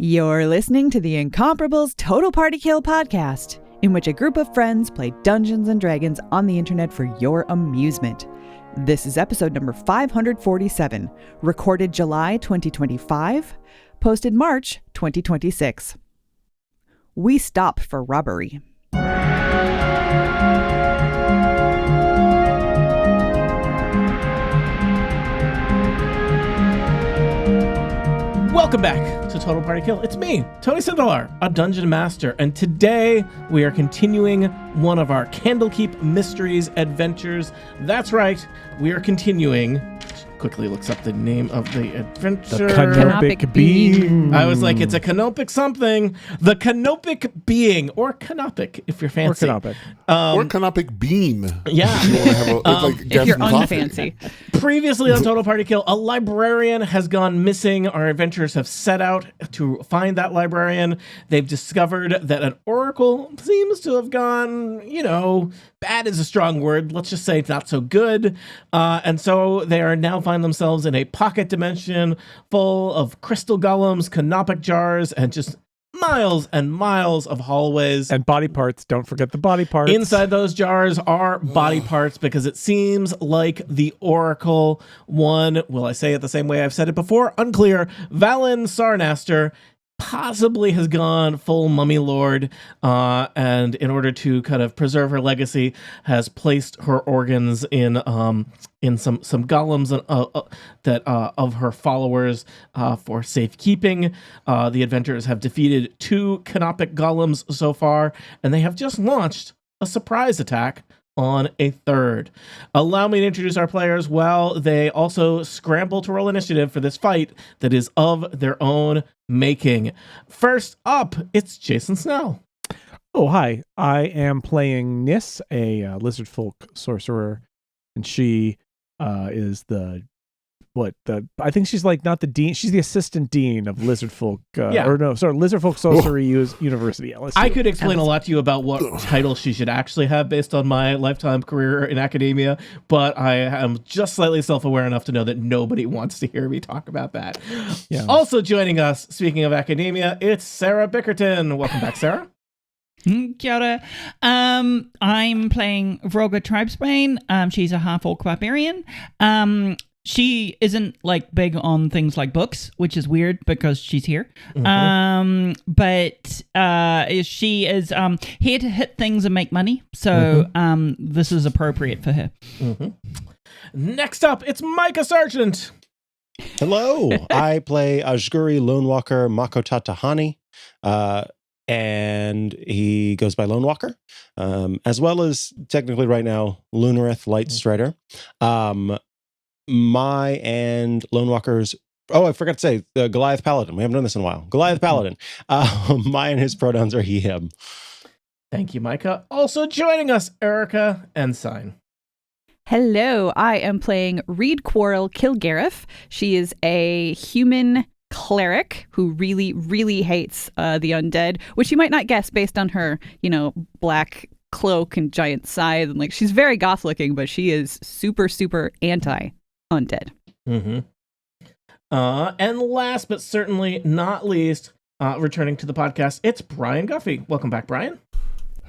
You're listening to the Incomparables Total Party Kill podcast, in which a group of friends play Dungeons and Dragons on the internet for your amusement. This is episode number 547, recorded July 2025, posted March 2026. We stop for robbery. Welcome back to Total Party Kill. It's me, Tony Sindelar, a Dungeon Master, and today we are continuing one of our Candlekeep Mysteries adventures. That's right, we are continuing. Quickly looks up the name of the adventure. The Canopic Being. I was like, it's a canopic something. The Canopic Being, or Canopic if you're fancy. Or Canopic. Or Canopic Beam. Yeah. If you're unfancy. Previously on Total Party Kill, a librarian has gone missing. Our adventurers have set out to find that librarian. They've discovered that an oracle seems to have gone, bad is a strong word. Let's just say it's not so good. And so they are now find themselves in a pocket dimension full of crystal golems, canopic jars, and just miles and miles of hallways. And body parts. Don't forget the body parts. Inside those jars are body parts because it seems like the Oracle one, will I say it the same way I've said it before? Unclear. Valen Sarnaster possibly has gone full mummy lord, and in order to kind of preserve her legacy, has placed her organs in some golems that of her followers for safekeeping. The adventurers have defeated 2 canopic golems so far, and they have just launched a surprise attack on a 3rd. Allow me to introduce our players while they also scramble to roll initiative for this fight that is of their own making. First up, it's Jason Snell. Oh, hi. I am playing Nis, a lizard folk sorcerer, and she is I think she's like not the dean. She's the assistant dean of Lizard Folk. Lizard Folk Sorcery University. Yeah, I could explain a lot to you about what title she should actually have based on my lifetime career in academia, but I am just slightly self-aware enough to know that nobody wants to hear me talk about that. Yeah. Also joining us, speaking of academia, it's Sarah Bickerton. Welcome back, Sarah. Kia ora. I'm playing Vroga Tribesbane. She's a half-orc barbarian. She isn't like big on things like books, which is weird because she's here. Mm-hmm. But she is here to hit things and make money. So this is appropriate for her. Mm-hmm. Next up, it's Micah Sargent. Hello, I play Ajguri Lone Walker Makota Tahani, and he goes by Lone Walker, as well as technically right now Lunareth Light Strider. My and Lone Walker's, I forgot to say, Goliath Paladin. We haven't done this in a while. Goliath Paladin. My and his pronouns are he, him. Thank you, Micah. Also joining us, Erica Ensign. Hello, I am playing Reed Quarrel Kilgariff. She is a human cleric who really, really hates the undead, which you might not guess based on her, black cloak and giant scythe. And she's very goth looking, but she is super, super anti-undead. Mm-hmm. And last but certainly not least, returning to the podcast, it's Brian Guffey. Welcome back, Brian.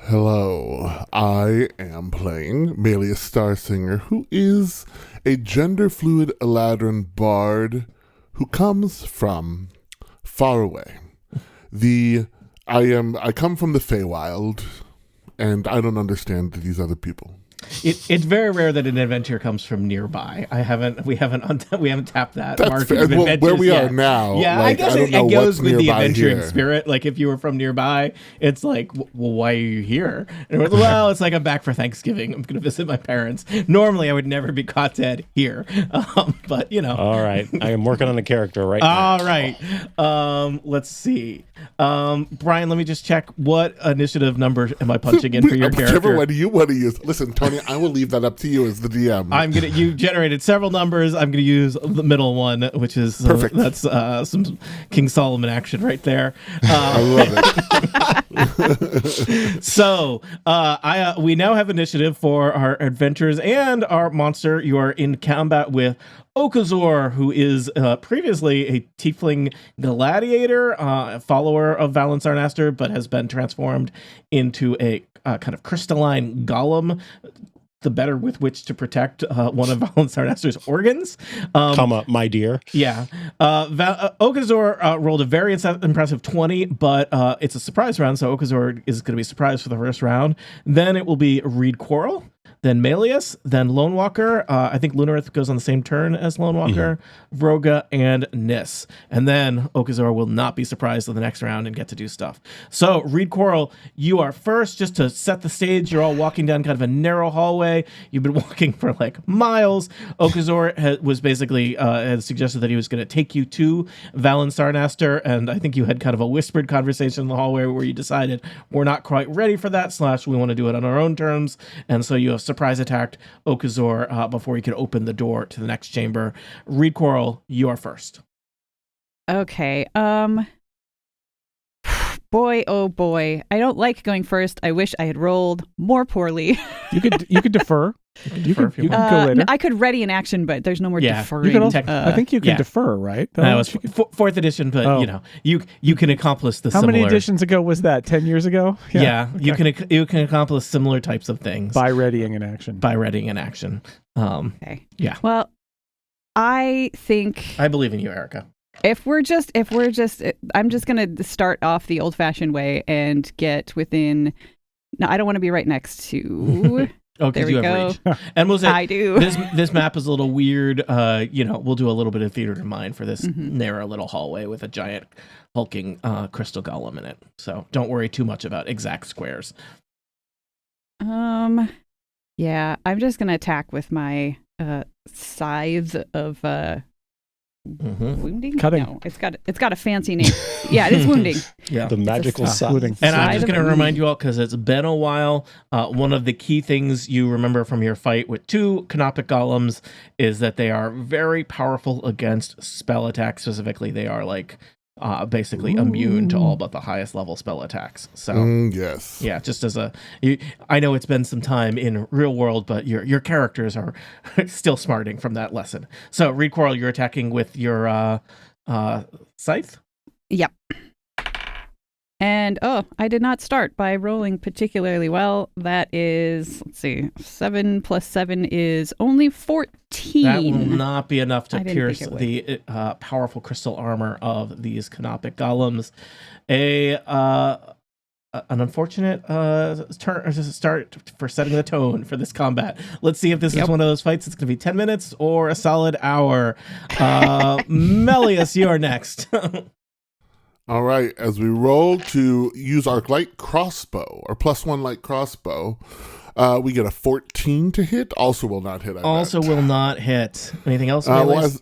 Hello, I am playing Melius Starsinger, who is a gender-fluid Eladrin bard who comes from far away. I come from the Feywild, and I don't understand these other people. It's very rare that an adventure comes from nearby. We haven't tapped that. That's fair. Well, where we are now. Yeah, I guess it goes with the adventuring spirit. Like if you were from nearby, it's like, well, why are you here? And it's like I'm back for Thanksgiving. I'm going to visit my parents. Normally, I would never be caught dead here, but All right, I am working on a character right now. All right, let's see. Brian, let me just check. What initiative number am I punching in for your character? Whichever one you want to use. Listen, Tony, I will leave that up to you as the DM. You generated several numbers. I'm gonna use the middle one, which is perfect. That's some King Solomon action right there. I love it. So we now have initiative for our adventures and our monster. You are in combat with Okazor, who is previously a tiefling gladiator, follower of Valen Sarnaster, but has been transformed into a kind of crystalline golem, the better with which to protect one of Valen Sarnaster's organs. My dear. Yeah. Okazor rolled a very impressive 20, but it's a surprise round, so Okazor is going to be surprised for the first round. Then it will be Reed Quarrel, then Malleus, then Lone Walker. I think Lunarith goes on the same turn as Lone Walker, Vroga, and Nis. And then Okazor will not be surprised in the next round and get to do stuff. So, Reed Quarrel, you are first. Just to set the stage, you're all walking down kind of a narrow hallway. You've been walking for like miles. Okazor was basically had suggested that he was going to take you to Valen Sarnaster, and I think you had kind of a whispered conversation in the hallway where you decided we're not quite ready for that, / we want to do it on our own terms. And so you have surprise attacked Okazor before he could open the door to the next chamber. Reed Quarrel, you are first. Okay. Boy, oh boy. I don't like going first. I wish I had rolled more poorly. You could defer. You defer could if you go later. I could ready an action, but there's no more deferring. You can also, I think you can yeah. defer, right? That was fourth edition, but you can accomplish the How similar. many editions ago was that? 10 years ago? Yeah, okay. you can accomplish similar types of things by readying an action. Okay. Yeah. Well, I think I believe in you, Erica. If we're just, I'm just going to start off the old-fashioned way and get within. No, I don't want to be right next to. Oh, because you have reach. And we'll say, I do. This map is a little weird. We'll do a little bit of theater of mind for this narrow little hallway with a giant hulking crystal golem in it. So don't worry too much about exact squares. Yeah, I'm just gonna attack with my scythe of wounding. Cutting. No, it's got a fancy name. Yeah, it is wounding. Yeah, the magical scythe. And I'm just going to remind you all, because it's been a while, one of the key things you remember from your fight with 2 canopic golems is that they are very powerful against spell attacks. Specifically, they are like basically immune to all but the highest level spell attacks. So yes, yeah, just as I know it's been some time in real world, but your characters are still smarting from that lesson. So Reed Quarrel, you're attacking with your scythe. Yep. And I did not start by rolling particularly well. That is, let's see, 7 + 7 is only 14. That will not be enough to pierce the powerful crystal armor of these canopic golems. An unfortunate start for setting the tone for this combat. Let's see if this is one of those fights. It's going to be 10 minutes or a solid hour. Malleus, you are next. All right, as we roll to use our light crossbow, or +1 light crossbow, we get a 14 to hit. Also will not hit. Will not hit. Anything else? As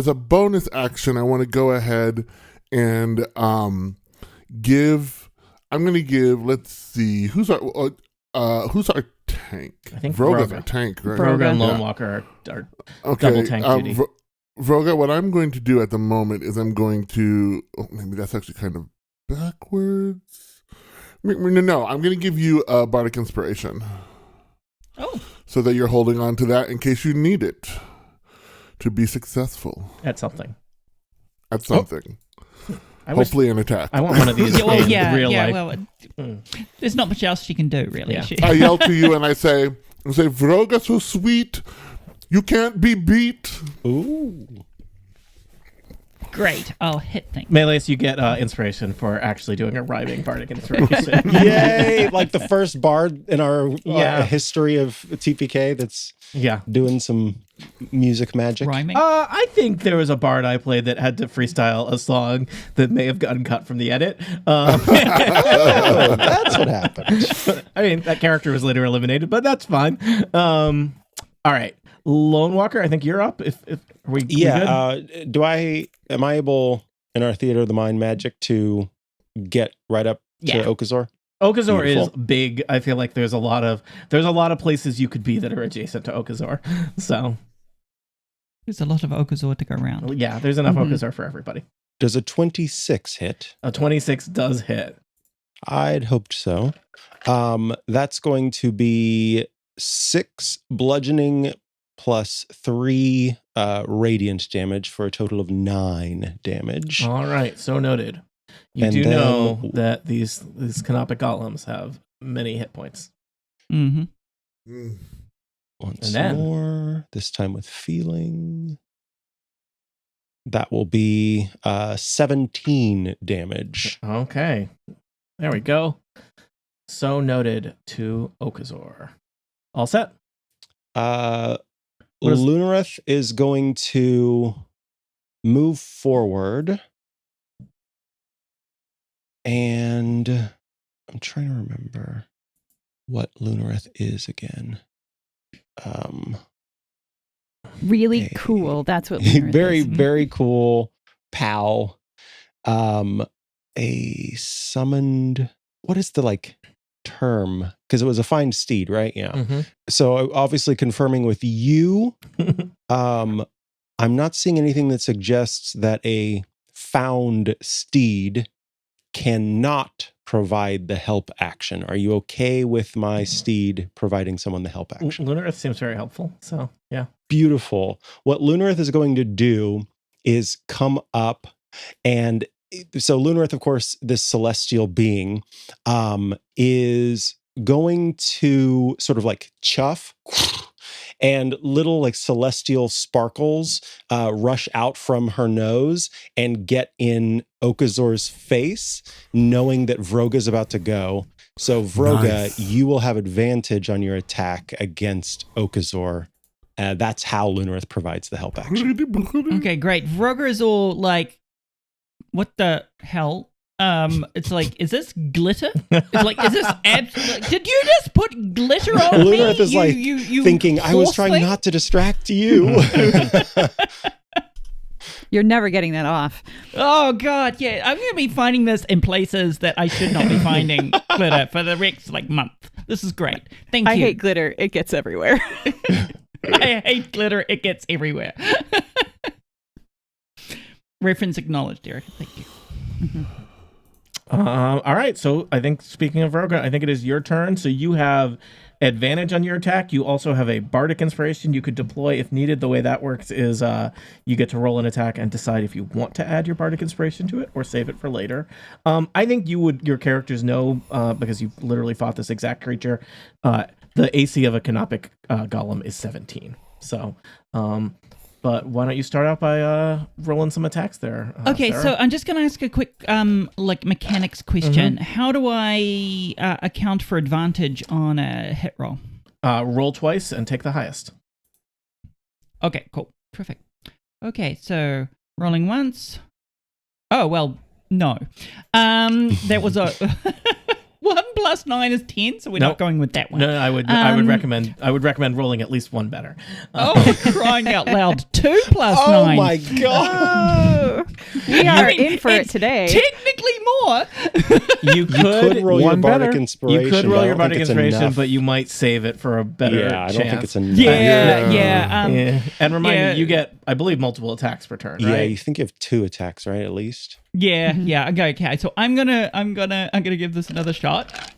a bonus action, I want to go ahead and give. I'm going to give. Let's see, who's our tank? I think Vroga's our tank, right? Vroga and Lone Walker are double tank duty. Vroga, what I'm going to do at the moment is I'm going to... Oh, maybe that's actually kind of backwards. No, I'm going to give you a Bardic Inspiration. Oh. So that you're holding on to that in case you need it to be successful. At something. Hopefully an attack. I want one of these in real life. Well, there's not much else she can do, really. Yeah. I yell to you and I say, Vroga, so sweet. You can't be beat. Ooh. Great. I'll hit things. Malleus, you get inspiration for actually doing a rhyming bardic inspiration. Yay! Like the first bard in our history of TPK that's doing some music magic. Rhyming? I think there was a bard I played that had to freestyle a song that may have gotten cut from the edit. That's what happened. I mean, that character was later eliminated, but that's fine. All right. Lone Walker, I think you're up. If are we good? Am I able in our theater of the mind magic to get right up to Okazor? Okazor is big. I feel like there's a lot of places you could be that are adjacent to Okazor. So there's a lot of Okazor to go around. Yeah, there's enough Okazor for everybody. Does a 26 hit? A 26 does hit. I'd hoped so. That's going to be 6 bludgeoning plus 3 radiant damage for a total of 9 damage. All right, so noted. You And do then- know that these canopic golems have many hit points. Mm-hmm. Mm. Once And then- more, this time with feeling. That will be 17 damage. Okay, there we go. So noted to Okazor. All set. Uh, What is- Lunareth is going to move forward. And I'm trying to remember what Lunareth is again. Really Okay. cool. That's what Lunar Very, is. very cool pal. A summoned, what is the term? Because it was a find steed, right? Yeah. Mhm. So obviously confirming with you, I'm not seeing anything that suggests that a found steed cannot provide the help action. Are you okay with my steed providing someone the help action? Lunar seems very helpful. So yeah. Beautiful. What Lunareth is going to do is come up, and so Lunareth, of course, this celestial being, is going to sort of chuff, and little celestial sparkles rush out from her nose and get in Okazor's face, knowing that Vroga's about to go. So Vroga, Nice. you will have advantage on your attack against Okazor. That's how Lunareth provides the help action. Okay, great. Vroger is all like, what the hell? It's like, is this glitter? It's like, is this absolute? Did you just put glitter on me? Lunareth is You thinking, I was horse trying thing?" not to distract you. You're never getting that off. Oh god, yeah. I'm gonna be finding this in places that I should not be finding glitter for the next month. This is great. Thank you. I hate glitter. It gets everywhere. I hate glitter. It gets everywhere. Reference acknowledged, Eric. Thank you. All right. So I think, speaking of Vroga, I think it is your turn. So you have advantage on your attack. You also have a bardic inspiration you could deploy if needed. The way that works is you get to roll an attack and decide if you want to add your bardic inspiration to it or save it for later. I think your characters know, because you've literally fought this exact creature. The AC of a canopic golem is 17. So, but why don't you start out by rolling some attacks there? Okay, Sarah? so I'm just going to ask a quick mechanics question. How do I account for advantage on a hit roll? Roll twice and take the highest. Okay, cool. Perfect. Okay, so rolling once. Oh, well, no. That was a 1 plus 9 is 10, so we're Nope. not going with that one. No, I would recommend rolling at least one better. Oh, crying out loud. 2 plus 9. Oh my god. We are I mean, in for it it's today. Technically more. You Could roll your one bardic better. inspiration. You could but I roll don't your think bardic it's inspiration, enough. but you might save it for a better Yeah, I don't think chance. it's enough. Yeah. Yeah. And remind yeah. me, you get, I believe, multiple attacks per turn, Yeah, right? you think you have 2 attacks, right? At least. Yeah. Okay. So I'm gonna give this another shot.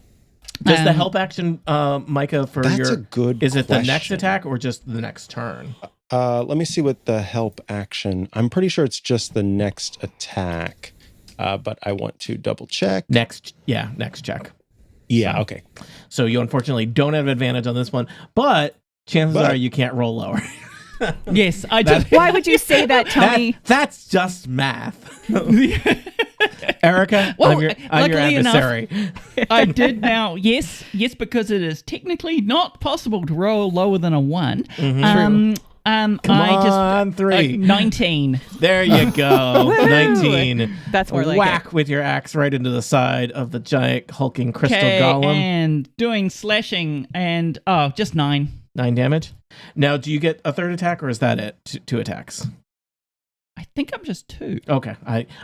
Does the help action, Micah, for That's your a good is it the next question. attack or just the next turn? Let me see what the help action. I'm pretty sure it's just the next attack. But I want to double check. Next check. Yeah, okay. So you unfortunately don't have advantage on this one, but chances are you can't roll lower. Yes, I just. Why would you say that, Tony? That's just math. Erica, Well, I'm your luckily enough- adversary. I did now. Yes, because it is technically not possible to roll lower than a 1. Come I on, 3. 19. There you go. 19. That's more like Whack it. with your axe right into the side of the giant hulking crystal Okay, golem. and doing slashing and just 9. 9 damage. Now, do you get a third attack or is that it? 2 attacks. I think I'm just 2. Okay.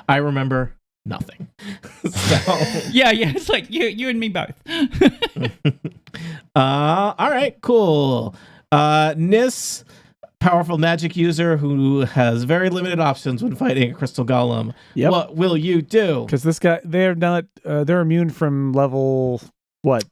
I remember nothing. So Yeah. It's like you and me both. all right, cool. Nis, powerful magic user who has very limited options when fighting a crystal golem. Yep. What will you do? Because this guy, they're not, they're immune from level, what,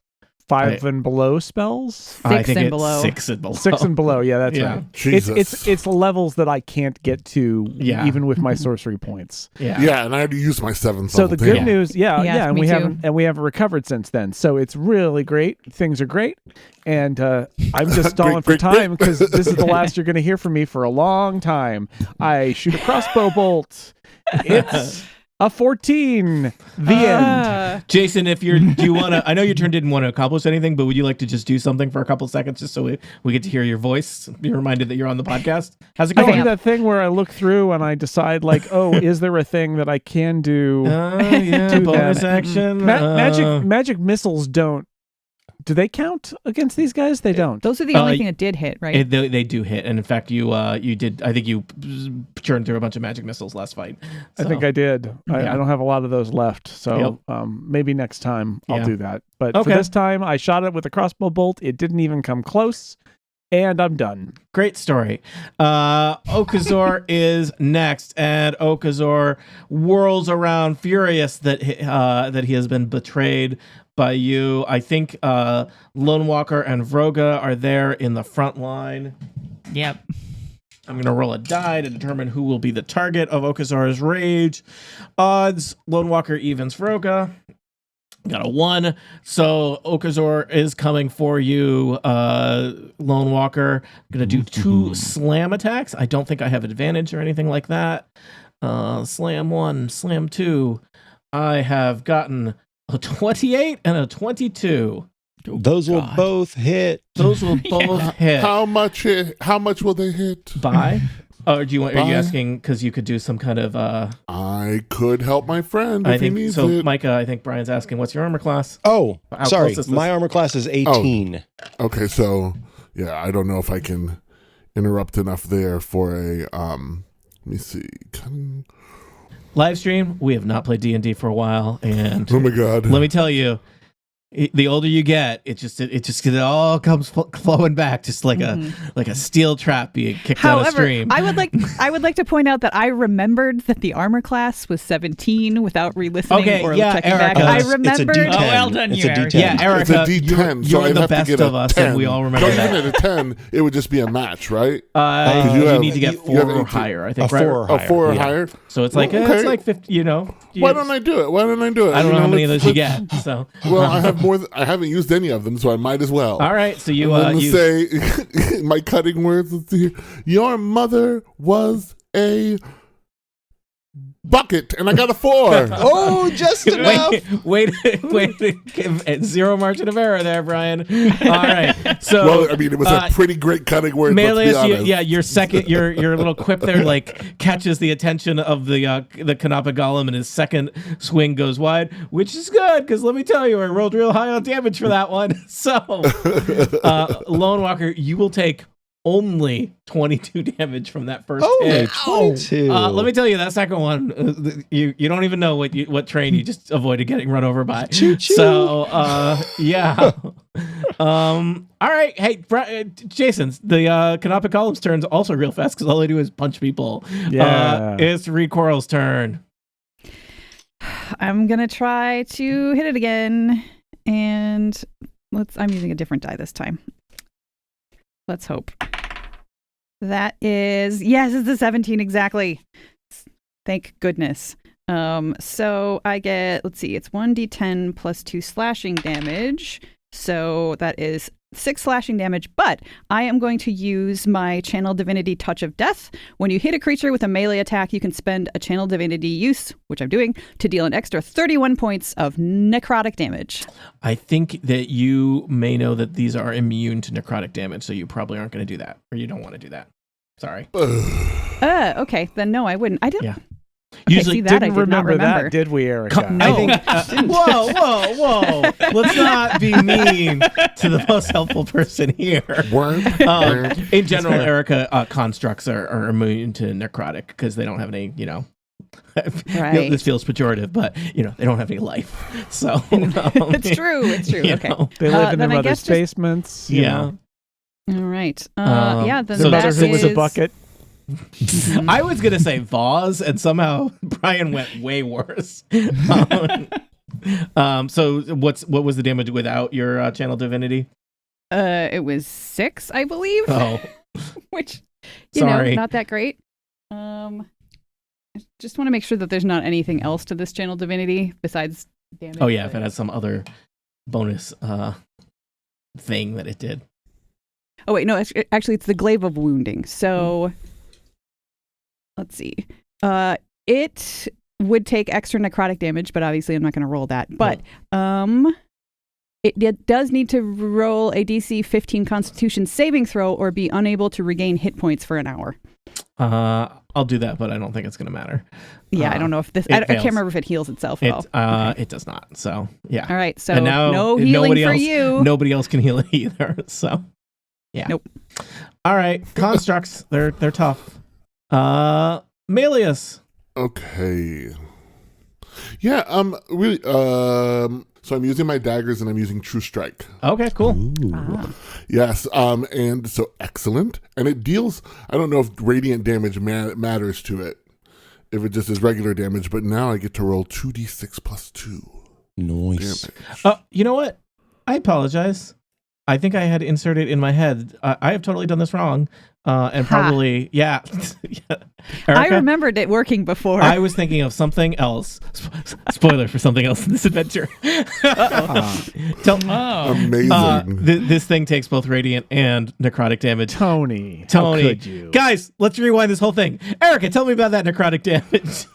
5 and below spells? I think and it's below. 6 and below. 6 and below, yeah, that's Yeah. right. Jesus. It's levels that I can't get to, Yeah. even with my sorcery points. Yeah. Yeah, and I already used my 7th So level the good damn. news, Yes, and me we too. haven't recovered since then. So it's really great. Things are great, and I'm just stalling for Great, great, time because this is the last you're going to hear from me for a long time. I shoot a crossbow bolt. It's a 14. The end. Jason, do you want to? I know your turn didn't want to accomplish anything, but would you like to just do something for a couple seconds, just so we get to hear your voice? Be reminded that you're on the podcast. How's it I going? do that thing where I look through and I decide, like, oh, is there a thing that I can do? Yeah, Do bonus that. action. Magic missiles don't. Do they count against these guys? They don't. Those are the only thing that did hit, right? They do hit, and in fact, you did. I think you churned through a bunch of magic missiles last fight. I think I did. I don't have a lot of those left, so maybe next time I'll Yeah. do that. But Okay. for this time, I shot it with a crossbow bolt. It didn't even come close, and I'm done. Great story. Okazor is next, and Okazor whirls around, furious that he has been betrayed by you. I think Lone Walker and Vroga are there in the front line. Yep. I'm going to roll a die to determine who will be the target of Okazor's rage. Odds, Lone Walker evens Vroga. Got a 1. So Okazor is coming for you, Lone Walker. I'm going to do 2 slam attacks. I don't think I have advantage or anything like that. Slam 1, slam 2. I have gotten a 28 and a 22. Those will both hit. Those will both hit. How much will they hit? By? Or are you By? asking because you could do some kind of I could help my friend if I he think needs so. it. Micah, I think Brian's asking, what's your armor class? Oh, How sorry. close is this? My armor class is 18. Okay, so yeah, I don't know if I can interrupt enough there for a let me see. Live stream, we have not played D&D for a while, and Oh my god. let me tell you, the older you get, it all comes flowing back, just like a steel trap being kicked down a However, stream. I would like to point out that I remembered that the armor class was 17 without re-listening Okay, or yeah, checking Erica. back. I It's a remembered. D10. Oh, well done, It's you, a Erica. D10. Yeah, It's a Erica, D10, so you're I'd the have to best get of a us, 10. and we all remember No, that. even at a 10, it would just be a match, right? You have- need to get you 4 have or 18. higher, I think. A right? 4 or Oh, higher. 4 or yeah. higher? So it's like Well, it's okay. like 50. You know. Why don't I do it? I don't know how many of those you get. So Well, I have more. I haven't used any of them, so I might as well. all right. So you I'm gonna use say my cutting words. Let's see here. Your mother was a bucket, and I got a 4. Oh, just enough. wait, give 0 margin of error there, Brian. All right. So Well, I mean, it was a pretty great cutting word. Let's be Meleus, honest. your second, your little quip there, like catches the attention of the Kanapa Golem, and his second swing goes wide, which is good because let me tell you, I rolled real high on damage for that one. So, Lone Walker, you will take only 22 damage from that first Only hit. 22. Let me tell you, that second one, you don't even know what train you just avoided getting run over by. Choo-choo. So, yeah. All right. Hey, Jason, the Kanapa Column's turn's also real fast because all I do is punch people. Yeah. It's Recoral's turn. I'm gonna try to hit it again, and I'm using a different die this time. Let's hope. That is, yes, it's a 17 exactly. Thank goodness. So I get, let's see, it's 1d10 plus 2 slashing damage. So that is 6 slashing damage, but I am going to use my Channel Divinity Touch of Death. When you hit a creature with a melee attack, you can spend a Channel Divinity use, which I'm doing, to deal an extra 31 points of necrotic damage. I think that you may know that these are immune to necrotic damage, so you probably aren't going to do that, or you don't want to do that. Sorry. Okay, then no, I wouldn't. I don't. Yeah. Okay, Usually see, that I Didn't did not remember remember. that, did we, Erica? No. I think. Whoa! Let's not be mean to the most helpful person here. In general, Erica, constructs are immune to necrotic because they don't have any, Right. this feels pejorative, but they don't have any life. So It's true. It's true. Okay. They live in then their I guess mother's just- basements. you Yeah. know. All right. Yeah, then So Better that's- if it was a is- bucket. I was gonna say vase, and somehow Brian went way worse. So what was the damage without your channel divinity? It was 6, I believe. Oh, Which, you know, sorry. not that great. I just want to make sure that there's not anything else to this channel divinity besides damage. Oh yeah, if it has some other bonus thing that it did. Oh wait, no, actually it's the glaive of wounding. So let's see. It would take extra necrotic damage, but obviously I'm not going to roll that. But it does need to roll a DC 15 Constitution saving throw or be unable to regain hit points for an hour. I'll do that, but I don't think it's gonna matter. Yeah, I don't know if this. it I can't fails. remember if it heals itself. It Though. it does not. So yeah. All right, so And now no healing nobody for else, you. Nobody else can heal it either. So yeah. Nope. All right, constructs. they're tough. Melius. Okay. Yeah, really so I'm using my daggers and I'm using True Strike. Okay, cool. Ah. Yes, and so excellent. And it deals, I don't know if radiant damage matters to it, if it just is regular damage, but now I get to roll 2d6 plus 2 Nice. damage. You know what? I apologize. I think I had inserted in my head. I have totally done this wrong. And probably, yeah. Yeah. I Erica, remembered it working before. I was thinking of something else. Spoiler for something else in this adventure. Tell, Oh. Amazing. this thing takes both radiant and necrotic damage. Tony. Tony, How could you? guys, let's rewind this whole thing. Erica, tell me about that necrotic damage.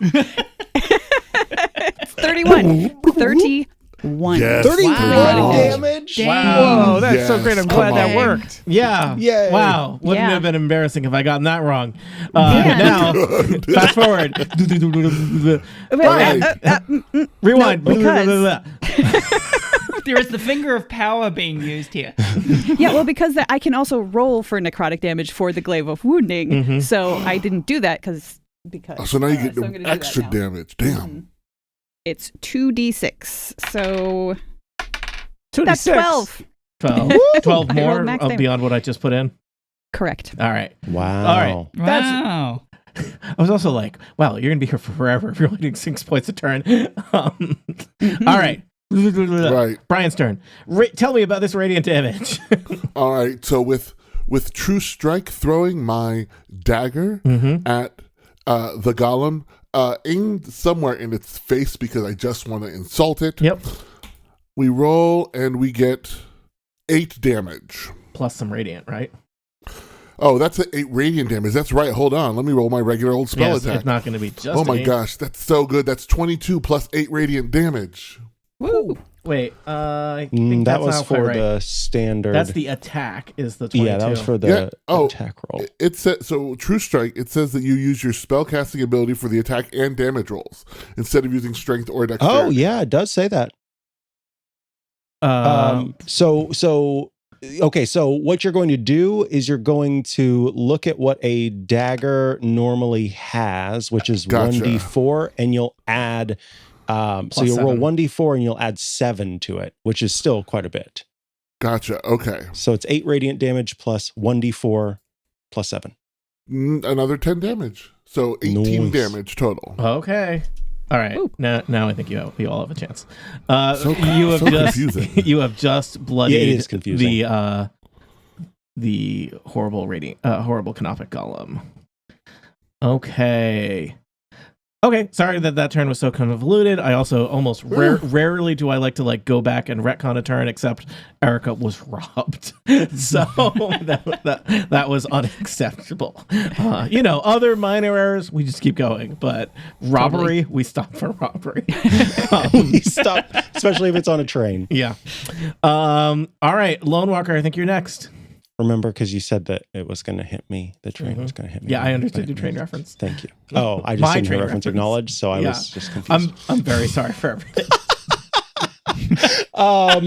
31. 31. Yes. 31 Wow. damage. Damn. Whoa, that's so great. I'm Yes, glad come that on. worked. Yeah. Yay. Wow. Wouldn't Yeah. have been embarrassing if I gotten that wrong. Yeah. Now, fast forward. Brian, rewind. because- There is the finger of power being used here. Yeah, well, because I can also roll for necrotic damage for the glaive of wounding, Mm-hmm. so I didn't do that because. So now you get so I'm gonna do that extra now. damage. Damn. Mhm. It's 2d6, so 2d6. that's 12. 12 I more rolled max damage. beyond what I just put in. Correct. All right. Wow. All right. Wow. I was also like, wow, you're going to be here for forever if you're only doing 6 points a turn. All right. Right. Brian's turn. Tell me about this radiant damage. All right. So with True Strike, throwing my dagger at the golem, aimed somewhere in its face because I just want to insult it. Yep. We roll and we get 8 damage. Plus some radiant, right? Oh, that's 8 radiant damage. That's right. Hold on. Let me roll my regular old spell Yes, attack. it's not going to be just Oh my 8. gosh, that's so good. That's 22 plus 8 radiant damage. Woo. Wait, I think That that's was not for quite right. the standard. That's the attack is the 22. yeah, that was for the Yeah. Oh, attack roll. It says so. True Strike. It says that you use your spellcasting ability for the attack and damage rolls instead of using strength or dexterity. Oh, yeah, it does say that. So okay, so what you're going to do is you're going to look at what a dagger normally has, which is Gotcha. 1d4, and you'll add so you'll roll 7. 1d4 and you'll add 7 to it, which is still quite a bit. Gotcha. Okay. So it's 8 radiant damage plus 1d4 plus 7. Another 10 damage. So 18 Nice. damage total. Okay. All right. Ooh. Now I think you all have a chance. So you have just confusing. you have just bloodied Yeah, it is confusing. the horrible horrible canopic golem. Okay. Okay, sorry that turn was so convoluted. I also almost rarely do I like to go back and retcon a turn, except Erica was robbed, so that was unacceptable. Other minor errors we just keep going, but robbery we stop for robbery. We stop, especially if it's on a train. Yeah. All right, Lone Walker, I think you're next. Remember, because you said that it was going to hit me. The train was going to hit me. Yeah, I understood your train reference. Thank you. Oh, I just My didn't hear train reference reference. acknowledged, so I Yeah. was just confused. I'm very sorry for everything. Just All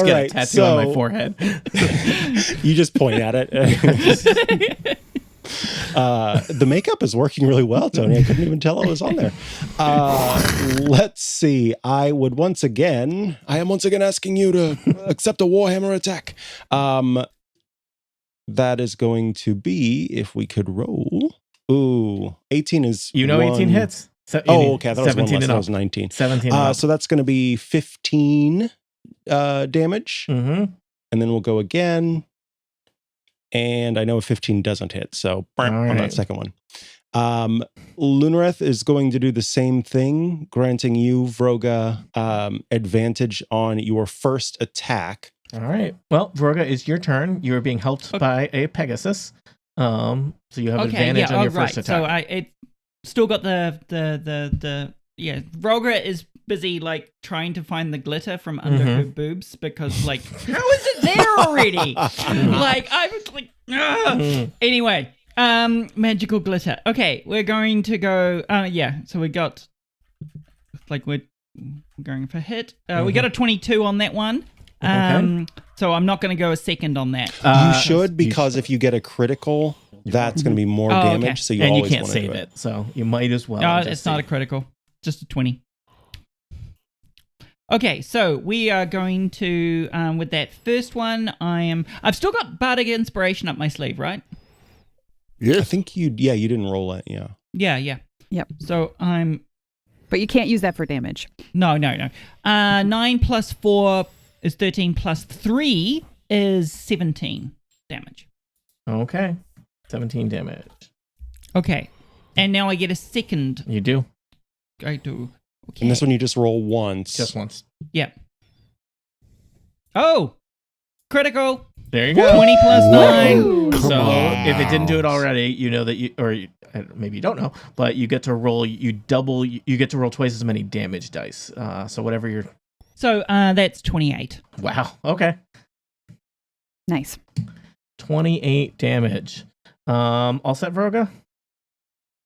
get right, a tattoo so on my forehead. you just point at it. The makeup is working really well, Tony. I couldn't even tell it was on there. Let's see. I am once again asking you to accept a Warhammer attack. that is going to be, if we could roll. Ooh, 18 is 18 hits. Okay. I thought it was 17 one less. and That up. was 19. 17 and up. So that's going to be 15 damage. Mm-hmm. And then we'll go again. And I know a 15 doesn't hit, so on right. that second one. Lunareth is going to do the same thing, granting you, Vroga, advantage on your first attack. All right. Well, Vroga, it's your turn. You are being helped by a Pegasus. So you have advantage on your first attack. So it still got the Vroga is busy like trying to find the glitter from under her boobs because like how is it there already? Like I was like anyway, magical glitter. Okay, we're going to go so we got like we're going for hit. We got a 22 on that one. So I'm not going to go a second on that. You should, because if you get a critical, that's going to be more damage. Okay. So you and you always can't want to save do it, so you might as well. No, it's not a critical. Just a 20. Okay, so we are going to with that first one. I've still got Bardic Inspiration up my sleeve, right? Yes. I think you didn't roll it. Yeah. Yeah. Yep. So But you can't use that for damage. No. 9 plus 4 is 13 plus 3 is 17 damage. Okay. 17 damage. Okay. And now I get a second. You do. I do. Okay. And this one you just roll once. Just once. Yep. Oh! Critical! There you go. 20 plus 9. Come So on. if it didn't do it already, you know that maybe you don't know, but you get to roll, you get to roll twice as many damage dice. So whatever you're... So that's 28. Wow. Okay. Nice. 28 damage. All set, Vroga?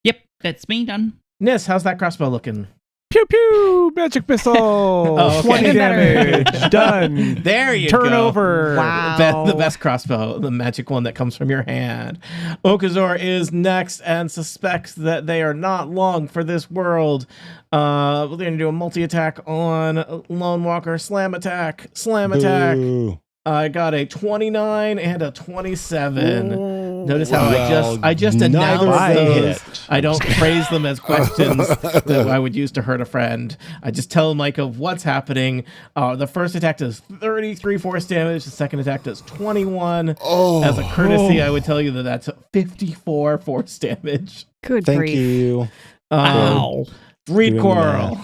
Yep, that's me done. Nis, how's that crossbow looking? Pew pew! Magic missile. Oh, okay. 20 damage. Done. There you Turn go. over. Wow. The best crossbow, the magic one that comes from your hand. Okazor is next and suspects that they are not long for this world. We're going to do a multi-attack on Lone Walker. Slam attack. Boo. I got a 29 and a 27. Notice how Well, I just neither announced those. hit. I don't phrase them as questions that I would use to hurt a friend. I just tell Micah what's happening. The first attack does 33 force damage. The second attack does 21. Oh. As a courtesy, I would tell you that that's 54 force damage. Good Thank grief. you. Ow. Reed Doing Coral.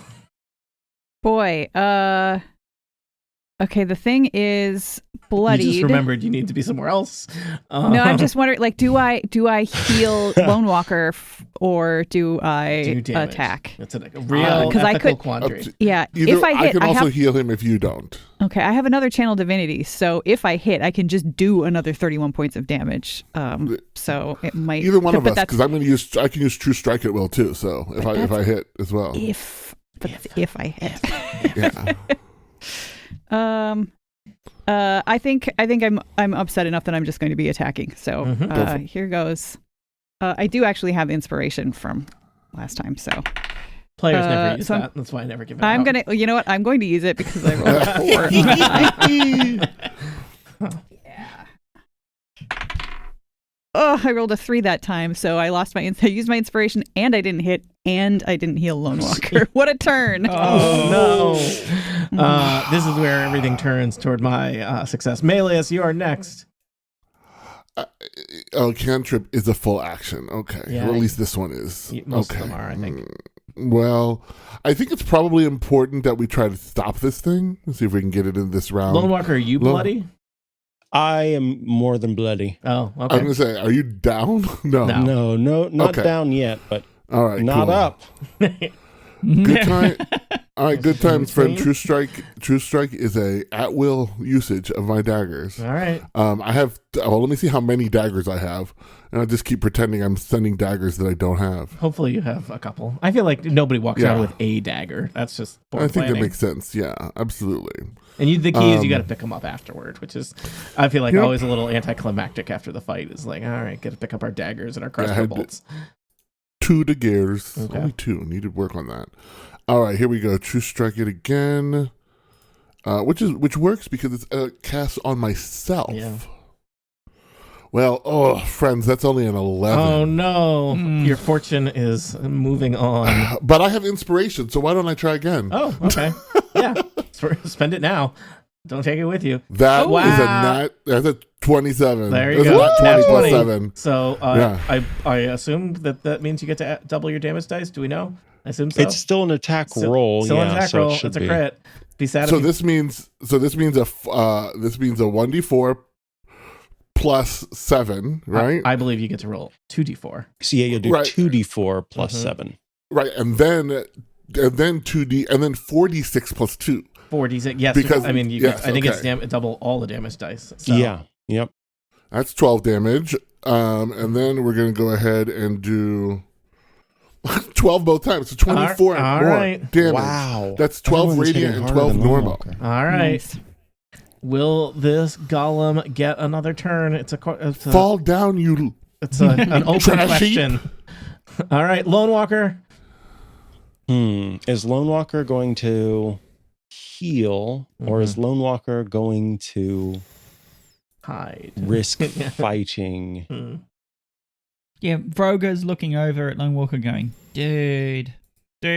Boy, okay, the thing is bloodied. You just remembered you need to be somewhere else. No, I'm just wondering, like, do I heal Lone Walker or do I Do damage. attack? It's a real 'cause I ethical could- quandary. Yeah, Either, if I hit, can I also have. heal him if you don't. Okay, I have another channel divinity, so if I hit, I can just do another 31 points of damage. So it might Either one of but us, that's because I can use True Strike at will too. So if I hit as well. that's if I hit. Yeah. I think I'm upset enough that I'm just going to be attacking. So here goes. I do actually have inspiration from last time, so Players never use so that. That's why I never give it I'm out. gonna. You know what? I'm going to use it because I rolled a 4. Yeah. Oh, I rolled a 3 that time, so I lost I used my inspiration, and I didn't hit, and I didn't heal Lone Walker. What a turn! Oh no! This is where everything turns toward my success. Meleus, you are next. Cantrip is a full action. Okay. Yeah, Or at least this one is. Most okay. of them are, I think. Well, I think it's probably important that we try to stop this thing and see if we can get it in this round. Lone Walker, are you bloody? I am more than bloody. Oh, I'm okay. going to say, are you down? No. No. Not Okay. down yet, but All right. not cool. up. Good time. All right. Good times, friend. Same. True Strike is a at-will usage of my daggers. All right. I have. Well, let me see how many daggers I have, and I'll just keep pretending I'm sending daggers that I don't have. Hopefully you have a couple. I feel like nobody walks Yeah. around with a dagger. That's just poor I think planning. that makes sense. Yeah, absolutely. And the key is you got to pick them up afterward, which is, I feel like, Yep. always a little anticlimactic after the fight. Is like, all right, got to pick up our daggers and our crossbow had to- bolts. 2 daggers. Okay. Only 2. Need to work on that. All right, here we go. True Strike it again, which works because it's cast on myself. Yeah. Well, friends, that's only an 11. Oh no, your fortune is moving on. But I have inspiration, so why don't I try again? Oh, okay. Yeah, spend it now. Don't take it with you. That wow. is that's a 27. There you That's go. about 20 plus 7. So Yeah. I assume that means you get to double your damage dice. Do we know? I assume so. It's still an attack roll. Still yeah, an attack so roll. it should It's a be. crit. Be sad. So if this means a 1d4 plus 7, right? I believe you get to roll 2d4. So yeah, you'll do Right. 2d4 plus 7. Right, and then 2d and then 4d6 plus 2. 4d6. Yes, Because- I mean, yes, I think it's okay. double all the damage dice. So. Yeah. Yep. That's 12 damage. And then we're going to go ahead and do 12 both times. So 24 All more right. damage. Wow. That's 12 Everyone's hitting radiant and harder 12 than normal. Moonwalker. All right. Nice. Will this golem get another turn? It's a Fall down, you... an open Trash heap. question. All right, Lone Walker. Is Lone Walker going to heal, or is Lone Walker going to Hide. risk fighting? Yeah, Vroga's looking over at Lone Walker going, dude. How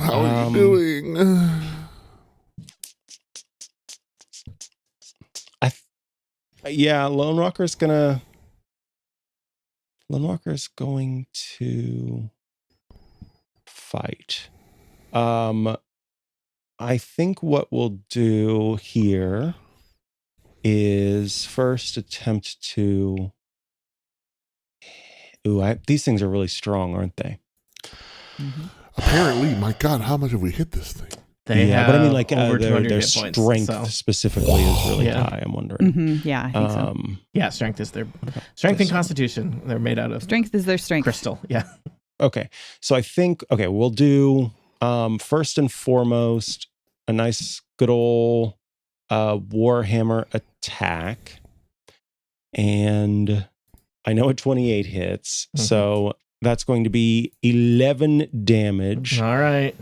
are you doing? Yeah, Lone Walker's going to fight. I think what we'll do here is first attempt to... these things are really strong, aren't they? Apparently, my God, how much have we hit this thing? They have but I mean, like over 200 their hit points, strength so. specifically is really Yeah. high. I'm wondering. Mhm, yeah, I think so. Yeah, strength is their strength and constitution. They're made out of Strength is their strength. crystal. Yeah. Okay, so I think we'll do first and foremost a nice good old Warhammer attack, and I know a 28 hits, so that's going to be 11 damage. All right.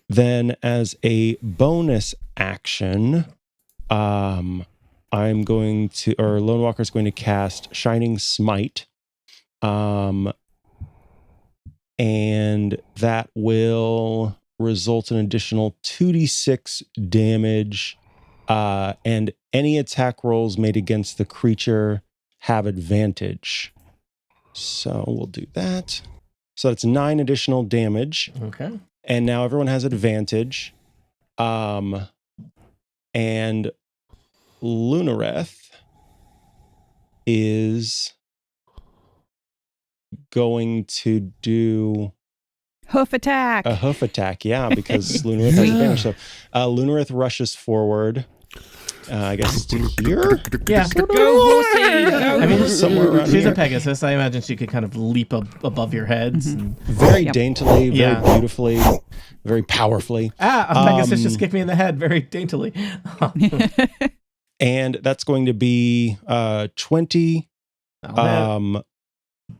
Then, as a bonus action, Lone Walker's going to cast Shining Smite, and that will result in additional 2d6 damage, and any attack rolls made against the creature have advantage. So we'll do that. So that's 9 additional damage. Okay. And now everyone has advantage. And Lunareth is going to do Hoof attack. a hoof attack, because Lunareth has advantage. So Lunareth rushes forward. I guess to here. Yeah. Go horsey. Go I mean, horsey. somewhere around she's here. a Pegasus. I imagine she could kind of leap above your heads. And, Very Yep. daintily, very Yeah. beautifully, very powerfully. a Pegasus just kicked me in the head very daintily. And that's going to be 20.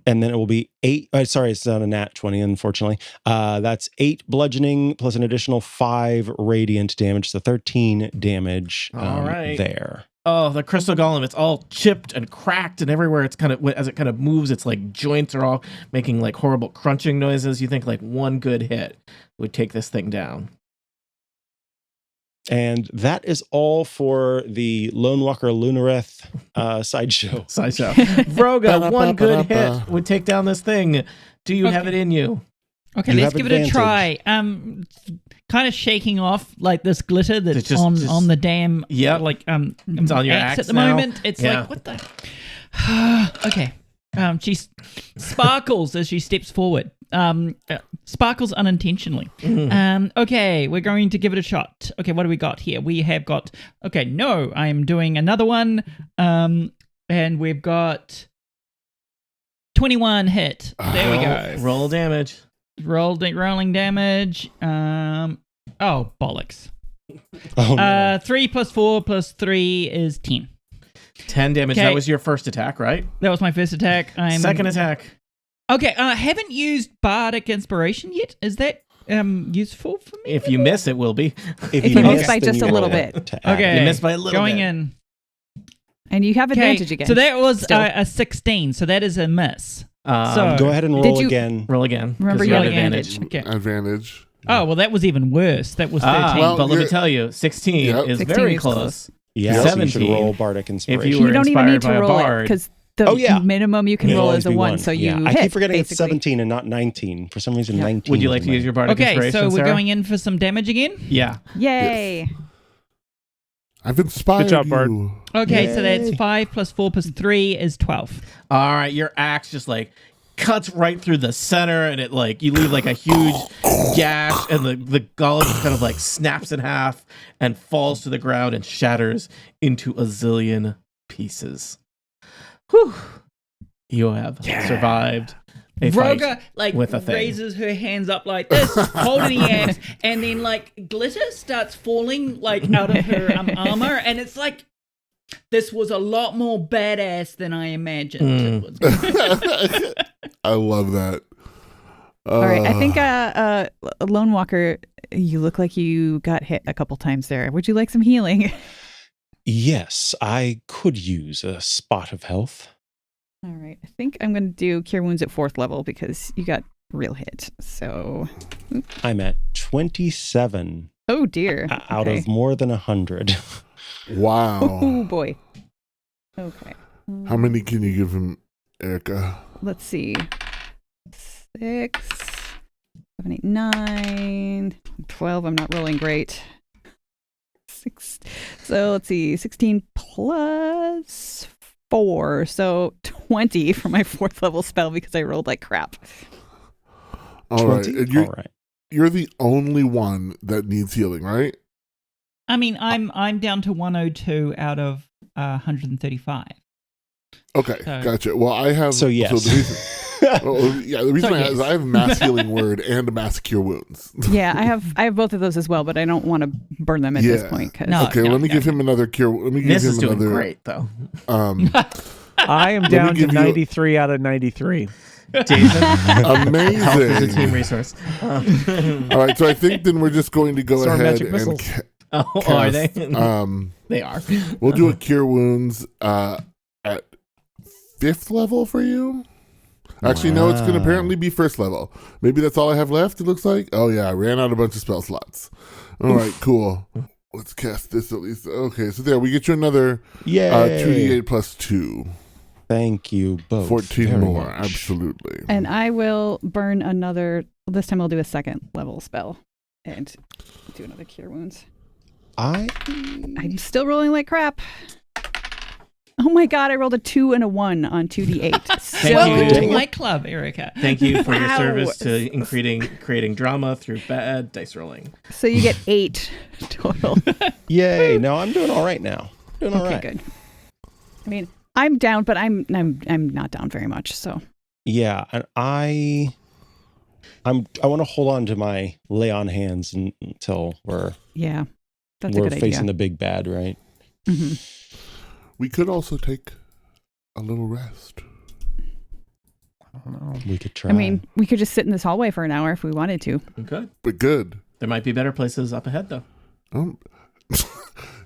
And then it will be 8. Sorry, it's not a nat 20, unfortunately. That's 8 bludgeoning plus an additional 5 radiant damage. So 13 damage All right. there. Oh, the crystal golem, it's all chipped and cracked and everywhere. It's kind of, as it kind of moves, it's like joints are all making like horrible crunching noises. You think like one good hit would take this thing down. And that is all for the Lone Walker Lunareth sideshow. Sideshow. Vroga, one good hit would take down this thing. Do you have it in you? Okay, You let's have give it a advantage. try. Kind of shaking off like this glitter that's Just- on the damn. Yep. Like It's on your axe at the now. moment. It's Yeah. like what the. Okay. She sparkles as she steps forward. Sparkles unintentionally. Okay, we're going to give it a shot. Okay, what do we got here? We have got. Okay, no, I am doing another one. And we've got 21 hit. There we go. Roll damage. Rolling damage. Oh bollocks. Oh, no. 3 plus 4 plus 3 is 10. 10 damage. Okay. That was your first attack, right? That was my first attack. Second attack. Okay, I haven't used Bardic Inspiration yet. Is that useful for me? If you miss, it will be. If you miss by then just you a little roll bit. to add. Okay. You missed by a little Going bit. in. And you have advantage again. So that was still. a 16. So that is a miss. So Go ahead and Did roll you- again. roll again. 'cause Remember you your have advantage. Okay. Advantage. Oh, well, that was even worse. That was 13. Well, but let me you're- tell you, 16 Yep. is 16 very is close. close. Yeah, so you should 17. roll Bardic Inspiration. you You were don't even need inspired to by a roll it bard. because the Oh, yeah. minimum you can It'll roll always is a be 1, so you yeah. I hit, keep forgetting it's basically. 17 and not 19. For some reason, Yeah. 19. Would you was like in to use my- your bardic Okay, inspiration, so we're Sarah? going in for some damage again? Yeah. Yay! I've inspired Good job, Bard. you. Okay, so Yay. that's 5 plus 4 plus 3 is 12. All right, your axe just like cuts right through the center, and it like you leave like a huge gash, and the golem just kind of like snaps in half and falls to the ground and shatters into a zillion pieces. Whew! You have survived a fight. Vroga like with a thing. raises her hands up like this, holding the axe, and then like glitter starts falling like out of her armor, and it's like this was a lot more badass than I imagined. It was. I love that. All right, I think Lone Walker, you look like you got hit a couple times there. Would you like some healing? Yes, I could use a spot of health. All right, I think I'm going to do Cure Wounds at 4th level because you got real hit. So, I'm at 27 oh dear. out Okay. of more than 100. Wow. Oh boy. Okay. How many can you give him, Erica? Let's see. 6, 7, 8, 9, 12. I'm not rolling great. 6. So let's see. 16 plus 4. So 20 for my 4th level spell because I rolled like crap. All right. 20? And you're, All right. you're the only one that needs healing, right? I mean, I'm down to 102 out of 135. Okay, So- gotcha. Well, I have. So, yes. the reason, the reason So, I, is yes. I have mass healing word and a mass cure wounds. Yeah, I have both of those as well, but I don't want to burn them at this Yeah. point. 'Cause- No. Okay, let me give him another cure. Let me give This him is doing another. great though. I am me down to give you- 93 out of 93. Jason, health is a Amazing. team resource. All right, so I think then we're just going to go Storm ahead magic and missiles. Oh, are they? Um, They are. we'll do a cure wounds at 5th level for you. Actually, no, it's going to Wow. apparently be 1st level. Maybe that's all I have left, it looks like. Oh, yeah, I ran out a bunch of spell slots. All right, cool. Let's cast this at least. Okay, so there, we get you another Yay. 2d8 plus 2. Thank you both. 14 very more, much. absolutely. And I will burn another. This time I'll do a 2nd level spell and do another Cure Wounds. I'm still rolling like crap. Oh my god, I rolled a 2 and a 1 on 2d8. Thank Welcome you. to Dang it. my club, Erica. Thank you for your Wow. service to creating drama through bad dice rolling. So you get 8 total. Yay. No, I'm doing all right now. Doing all Okay, right. good. I mean, I'm down, but I'm not down very much. So Yeah, and I want to hold on to my lay on hands until we're yeah, that's a we're good facing idea. the big bad, right? hmm We could also take a little rest. I don't know. We could try. I mean, we could just sit in this hallway for an hour if we wanted to. Good. But good. There might be better places up ahead though.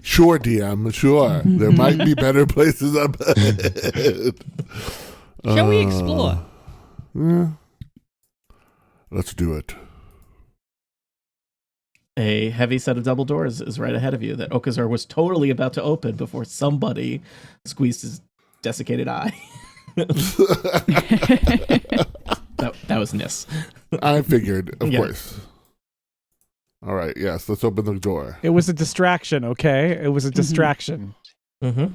Sure, DM, sure. There might be better places up ahead. Shall we explore? Yeah. Let's do it. A heavy set of double doors is right ahead of you that Okazar was totally about to open before somebody squeezed his desiccated eye. that was Nis. I figured, of Yeah. course. All right, yes, let's open the door. It was a distraction, okay? It was a distraction. Mm-hmm.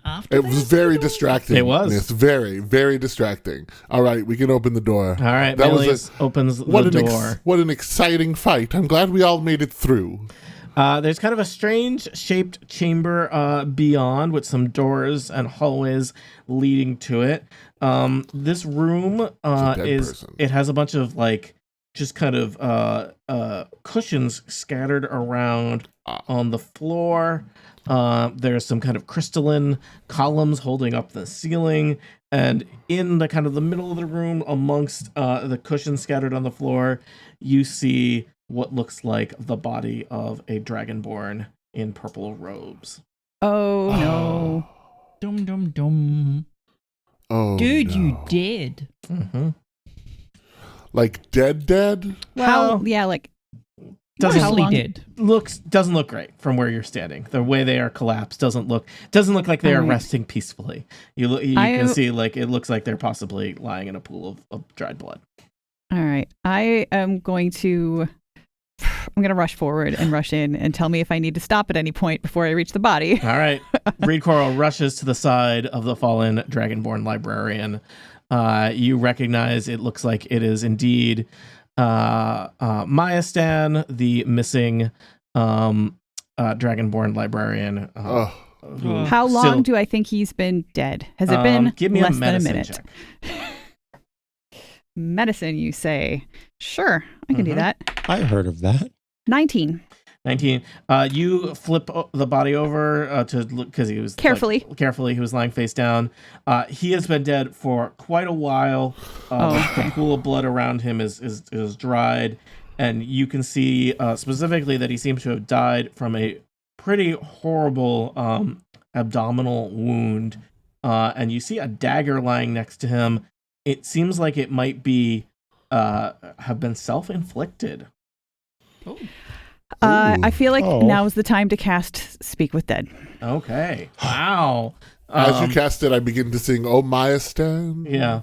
After It was that? very distracting. It was. It's very, very distracting. All right, we can open the door. All right, That was Melees opens the door. What an exciting fight. I'm glad we all made it through. There's kind of a strange shaped chamber beyond with some doors and hallways leading to it. This room dead person. it has a bunch of like just kind of cushions scattered around on the floor. There's some kind of crystalline columns holding up the ceiling, and in the kind of the middle of the room amongst the cushions scattered on the floor, you see what looks like the body of a dragonborn in purple robes. Oh no! Dum dum dum. Oh, Dude, no. you did. Mm-hmm. Like dead? How? Yeah, like Doesn't how Mostly long? did. doesn't look great from where you're standing. The way they are collapsed doesn't look like they are Alright. resting peacefully. You can see like it looks like they're possibly lying in a pool of dried blood. All right. I'm going to rush forward and rush in and tell me if I need to stop at any point before I reach the body. All right. Reed Coral rushes to the side of the fallen dragonborn librarian. You recognize it looks like it is indeed Mayastan, the missing dragonborn librarian. Who How long still- do I think he's been dead? Has it been give me less a than a medicine minute? check. Medicine, you say? Sure, I can do that. I heard of that. 19. 19. You flip the body over to look because he was Carefully. Carefully, he was lying face down. He has been dead for quite a while. Okay. The pool of blood around him is dried, and you can see specifically that he seems to have died from a pretty horrible abdominal wound. And you see a dagger lying next to him. It seems like it might be have been self-inflicted. I feel like Oh. now is the time to cast Speak with Dead. Okay. Wow. As you cast it, I begin to sing, "Oh, Mayastan." Yeah.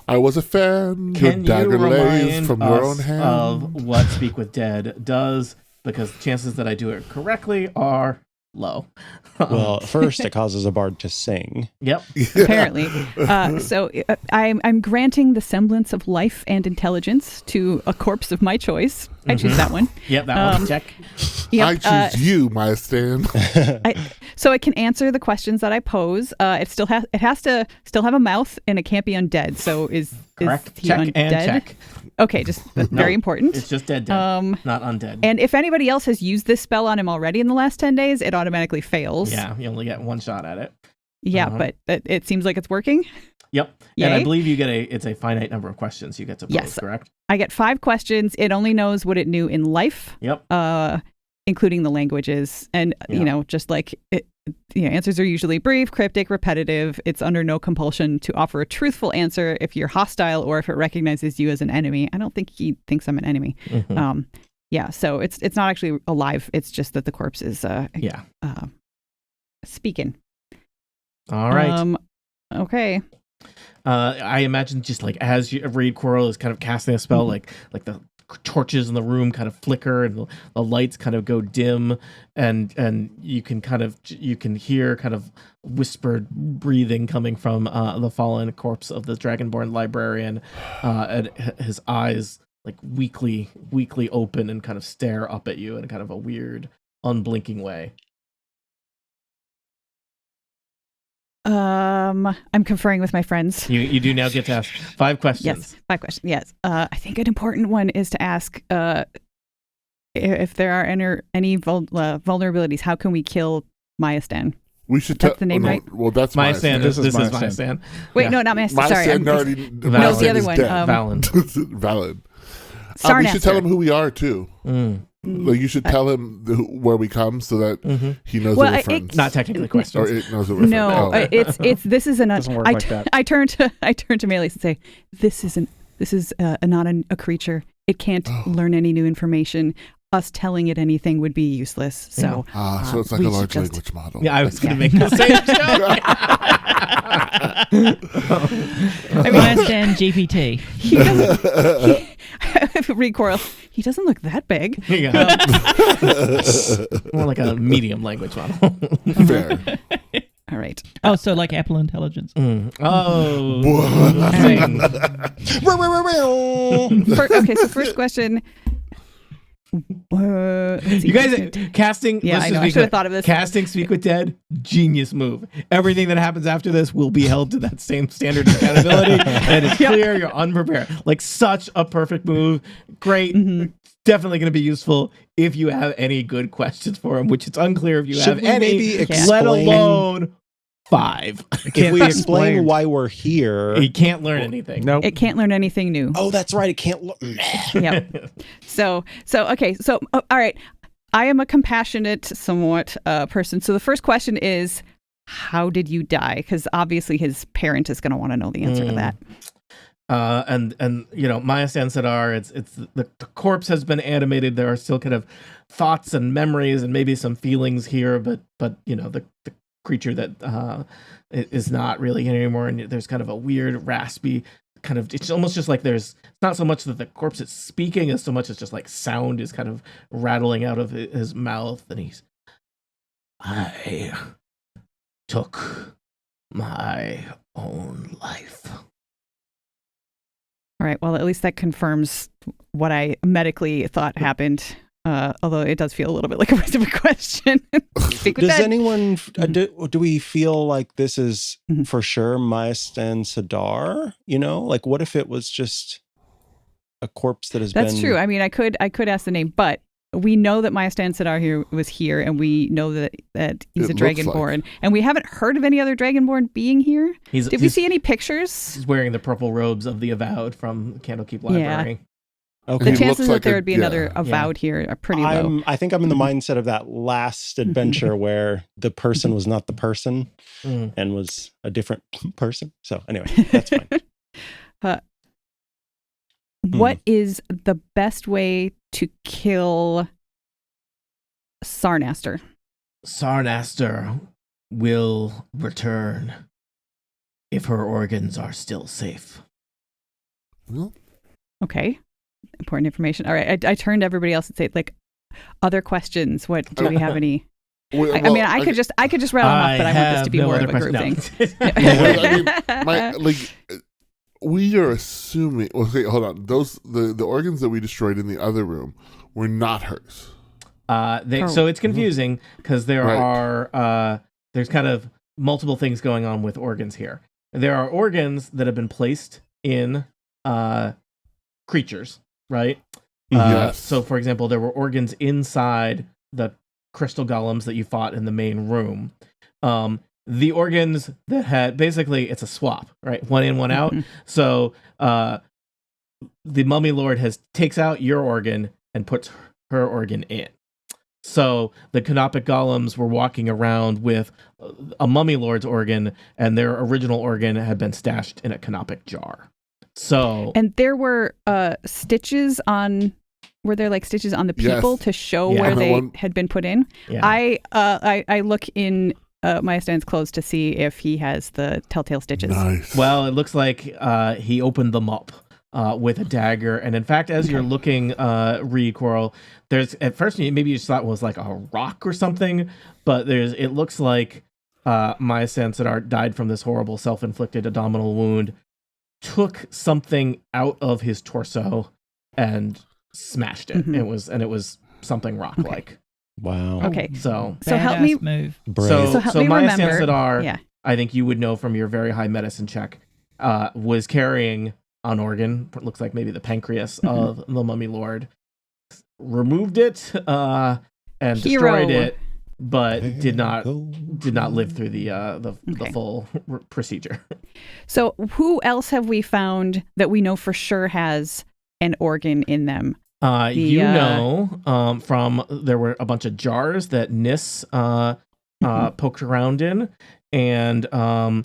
I was a fan. Your Can you dagger lays remind from your us own hand. of what Speak with Dead does? Because the chances that I do it correctly are low. Well, first it causes a bard to sing. Yep. Apparently. So I'm granting the semblance of life and intelligence to a corpse of my choice. I choose that one. Yep. That one's check. Yep, I choose you, Mayastan. so it can answer the questions that I pose. It has to still have a mouth and it can't be undead. So is Correct. he Check undead? and check. Okay, just very important. It's just dead, not undead. And if anybody else has used this spell on him already in the last 10 days, it automatically fails. Yeah, you only get one shot at it. Yeah, Uh-huh. but it seems like it's working. Yep. Yay. And I believe you get it's a finite number of questions you get to pose, Yes. correct? I get 5 questions. It only knows what it knew in life, Yep. including the languages. And, just like it, answers are usually brief, cryptic, repetitive. It's under no compulsion to offer a truthful answer if you're hostile or if it recognizes you as an enemy. I don't think he thinks I'm an enemy. Mhm. So it's not actually alive. It's just that the corpse is speaking. All right. Okay. I imagine just like as you Reed Coral is kind of casting a spell, like the torches in the room kind of flicker and the lights kind of go dim, and you can hear kind of whispered breathing coming from the fallen corpse of the dragonborn librarian, and his eyes like weakly open and kind of stare up at you in kind of a weird unblinking way. I'm conferring with my friends. You do now get to ask 5 questions. Yes, 5 questions. Yes. I think an important one is to ask if there are any vulnerabilities. How can we kill Mayastan? We should That's the name, right? Well, that's Mayastan. Mayastan. This is Mayastan. Mayastan. Wait, Yeah. no, not Mayastan. Sorry, Mayastan already. No, the Mayastan other is one, dead. Valen. Valid. Sarnaster. We should tell him who we are too. Mm. Like you should tell him where we come so that he knows Well, that we're it- friends. Not technically or questions. it knows that we're No, friends. it's this is an. Doesn't work like that. I turn to Melis and say, this is not a creature. It can't learn any new information. Us telling it anything would be useless. So So it's like we a should large just- language model. Yeah, I was going to Yeah. make the same joke. Mayastan GPT. he doesn't. Reed Coral. He doesn't look that big. Yeah. More like a medium language model. Fair. All right. Oh, so like Apple Intelligence. Oh. Okay. So first question. Let's see. You guys casting. Yeah, let's I just know. be I should clear. have thought of this. Casting Speak with Dead, genius move. Everything that happens after this will be held to that same standard of accountability, and it's clear you're unprepared. Like such a perfect move. Great. Definitely going to be useful if you have any good questions for him, which it's unclear if you Should have we any. maybe Let explain- alone 5. If we explain why we're here. He can't learn anything. Nope. It can't learn anything new. Oh, that's right. It can't look. Yep. So okay. So all right. I am a compassionate, somewhat person. So the first question is, how did you die? Because obviously his parent is going to want to know the answer to that. And you know, Maya Sansadar, it's the corpse has been animated. There are still kind of thoughts and memories and maybe some feelings here, but you know, the creature that is not really here anymore, and there's kind of a weird raspy kind of, it's almost just like it's not so much that the corpse is speaking as so much as just like sound is kind of rattling out of his mouth, and I took my own life. All right. Well, at least that confirms what I medically thought happened. Although it does feel a little bit like a waste of a question. Does anyone, do we feel like this is for sure Maestan Sadar? You know, like what if it was just a corpse that has been... That's true. I mean, I could ask the name, but we know that Maestan Sadar was here, and we know that he's a Dragonborn, and we haven't heard of any other Dragonborn being here. Did we see any pictures? He's wearing the purple robes of the Avowed from Candlekeep Library. Yeah. Okay. The chances that there would be another Avowed here are pretty low. I think I'm in the mindset of that last adventure where the person was not the person and was a different person. So anyway, that's fine. What is the best way to kill Sarnaster? Sarnaster will return if her organs are still safe. Okay. Important information. All right. I turned to everybody else and say, like, other questions. What do we have any? I mean, I could just rattle them off, but I want this to be more of a group thing. We are assuming. Okay, hold on. The organs that we destroyed in the other room were not hers. So it's confusing because there are there's kind of multiple things going on with organs here. There are organs that have been placed in creatures, right? Yes. So, for example, there were organs inside the crystal golems that you fought in the main room. The organs that had, basically it's a swap, right? One in, one out. So the Mummy Lord takes out your organ and puts her organ in. So the Canopic golems were walking around with a Mummy Lord's organ, and their original organ had been stashed in a Canopic jar. So, and there were stitches on. Were there like stitches on the people to show where they had been put in? Yeah. I look in Maestan's clothes to see if he has the telltale stitches. Nice. Well, it looks like he opened them up with a dagger, and in fact, as you're looking, Reed Coral, there's at first maybe you just thought it was like a rock or something, but it looks like Maestan Sadar died from this horrible self-inflicted abdominal wound, took something out of his torso and smashed it. It was something rock-like. Wow. Okay. So help me move. So help me Maya remember. Sansadar, I think you would know from your very high medicine check, was carrying an organ. It looks like maybe the pancreas of the Mummy Lord. Removed it and destroyed it, but did not live through the full procedure. So who else have we found that we know for sure has an organ in them? From there were a bunch of jars that Nis poked around in, and I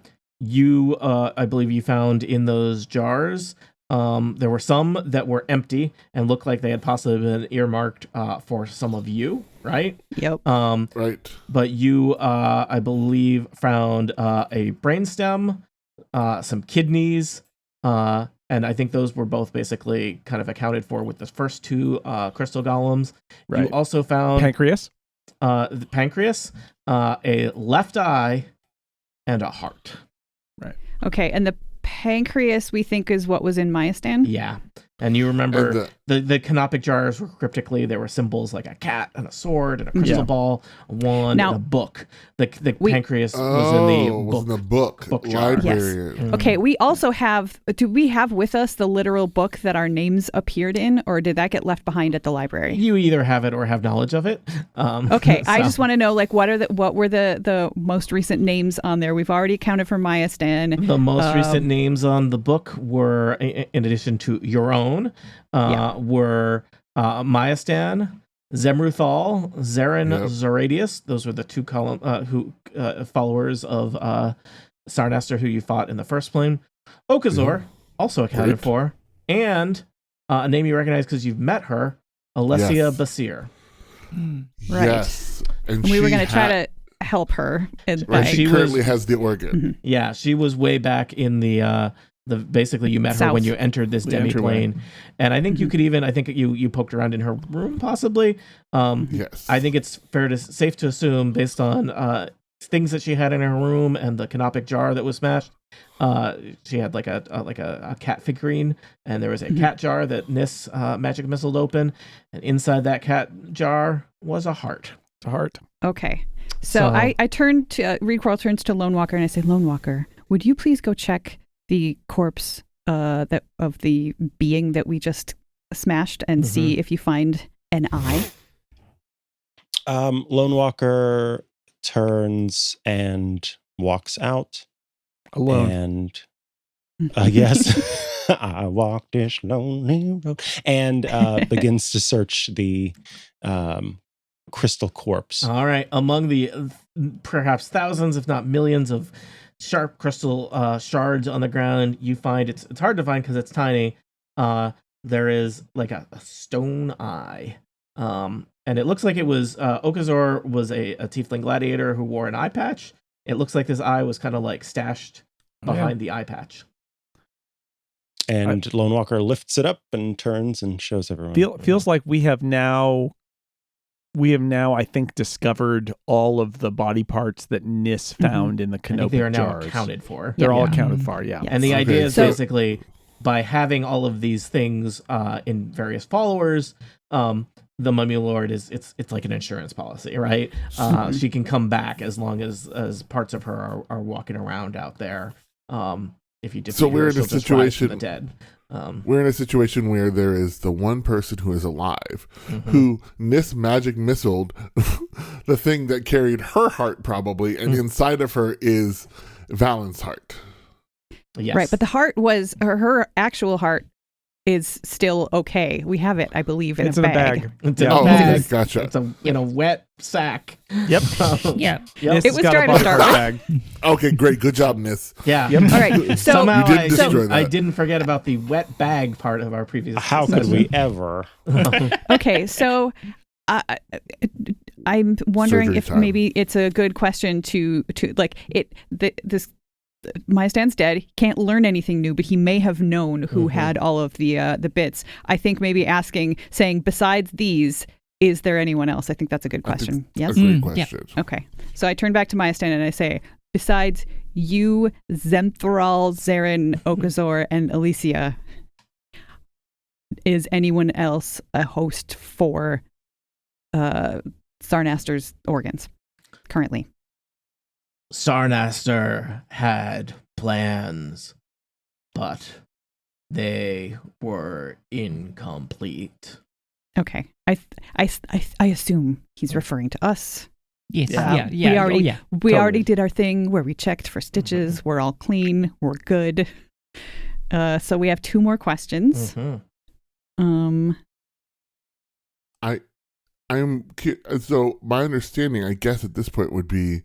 believe you found in those jars, there were some that were empty and looked like they had possibly been earmarked for some of you, right? Yep. Right. But you, I believe, found a brainstem, some kidneys, and I think those were both basically kind of accounted for with the first two crystal golems. Right. You also found pancreas, a left eye, and a heart. Right. Okay, and the pancreas we think is what was in Maestan? Yeah. And you remember the canopic jars were cryptically, there were symbols like a cat and a sword and a crystal ball, a wand, and a book. The pancreas was in the book library. Yes. Okay, we also do we have with us the literal book that our names appeared in, or did that get left behind at the library? You either have it or have knowledge of it. Okay, I just want to know, like, what were the most recent names on there? We've already accounted for Maestan. The most recent names on the book were, in addition to your own, were Maestan, Zemruthal, Zarin Yep. Zoradius. Those were the two followers of Sarnaster who you fought in the first plane. Okazor, also accounted Great. for. And a name you recognize because you've met her, Alessia Yes. Basir. Right. Yes. And we were she going to try had- to help her. Right, she She currently was- has the organ. Mm-hmm. Yeah, she was way back in the basically you met her when South. you entered this The entryway. demiplane. And I think you could even, I think you poked around in her room possibly. Yes. I think it's safe to assume based on things that she had in her room and the canopic jar that was smashed. She had like a cat figurine, and there was a cat jar that Nis magic missiled open, and inside that cat jar was a heart. It's a heart. Okay. So I turned to, Recoil turns to Lone Walker and I say, Lone Walker, would you please go check the corpse that of the being that we just smashed and see if you find an eye? Lone Walker turns and walks out. Alone. And yes, I walked this lonely road and begins to search the crystal corpse. All right, among the perhaps thousands, if not millions, of sharp crystal shards on the ground, you find it's hard to find because it's tiny. There is like a stone eye, and it looks like it was Okazor was a tiefling gladiator who wore an eye patch. It looks like this eye was kind of like stashed behind the eye patch. And Lone Walker lifts it up and turns and shows everyone. Feels like we have now, I think, discovered all of the body parts that Nis found in the I think canopic they are now jars. accounted for. They're all Yeah. accounted for, yeah. Yes. And the Okay. idea is So- basically by having all of these things in various followers, the Mummy Lord it's like an insurance policy, right? She can come back as long as parts of her are walking around out there. If you defeat So we're her, in a she'll just rise from situation- the dead. We're in a situation where there is the one person who is alive, who Nis magic missiled the thing that carried her heart probably, and inside of her is Valen's heart. Yes. Right, but the heart was her actual heart is still okay. We have it, I believe, in It's a in a bag. bag. It's in Yeah. a Oh, bag. okay, gotcha. It's in a wet sack. Yep. Yeah. Yep. Nis It has was got dry a to body start part with. bag. Okay, great. Good job, Nis. Yeah. Yep. All right, so Somehow You didn't destroy that. I didn't forget about the wet bag part of our previous. How could session. we ever? okay, so I'm wondering Surgery if time. maybe it's a good question to like it. This Maya Stan's dead. He can't learn anything new, but he may have known who had all of the bits. I think maybe saying besides these, is there anyone else? I think that's a good I think question. A Yes. great Yeah. question. Okay. So I turn back to Maya Stan and I say, besides you, Zemthral, Zarin, Okazor, and Alicia, is anyone else a host for Sarnaster's organs currently? Sarnaster had plans, but they were incomplete. Okay. I assume he's referring to us. Yes. Yeah. Yeah. We already Oh, yeah. we Totally. already did our thing where we checked for stitches. We're all clean. We're good. So we have 2 more questions. So my understanding, I guess, at this point would be